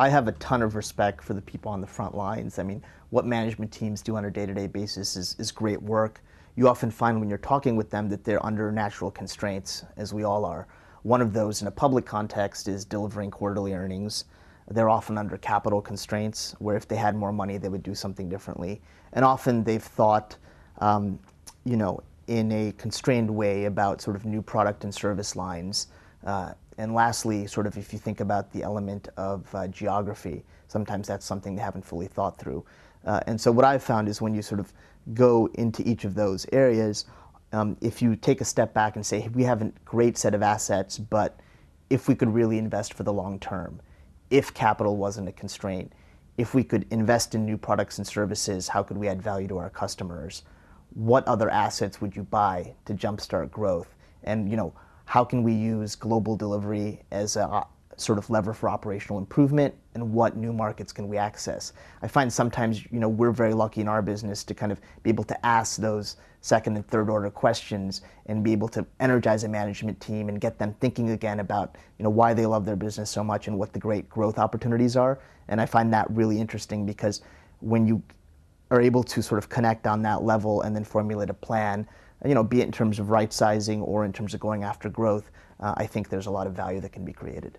I have a ton of respect for the people on the front lines. I mean, what management teams do on a day-to-day basis is great work. You often find when you're talking with them that they're under natural constraints, as we all are. One of those in a public context is delivering quarterly earnings. They're often under capital constraints, where if they had more money, they would do something differently. And often they've thought, you know, in a constrained way about sort of new product and service lines. And lastly, sort of if you think about the element of geography, sometimes that's something they haven't fully thought through. And so what I've found is when you sort of go into each of those areas, if you take a step back and say, hey, we have a great set of assets, but if we could really invest for the long term, if capital wasn't a constraint, if we could invest in new products and services, how could we add value to our customers? What other assets would you buy to jumpstart growth? And you know, how can we use global delivery as a sort of lever for operational improvement, and what new markets can we access? I find sometimes, you know, we're very lucky in our business to kind of be able to ask those second and third order questions and be able to energize a management team and get them thinking again about, you know, why they love their business so much and what the great growth opportunities are. And I find that really interesting because when you are able to sort of connect on that level and then formulate a plan, you know, be it in terms of right sizing or in terms of going after growth, I think there's a lot of value that can be created.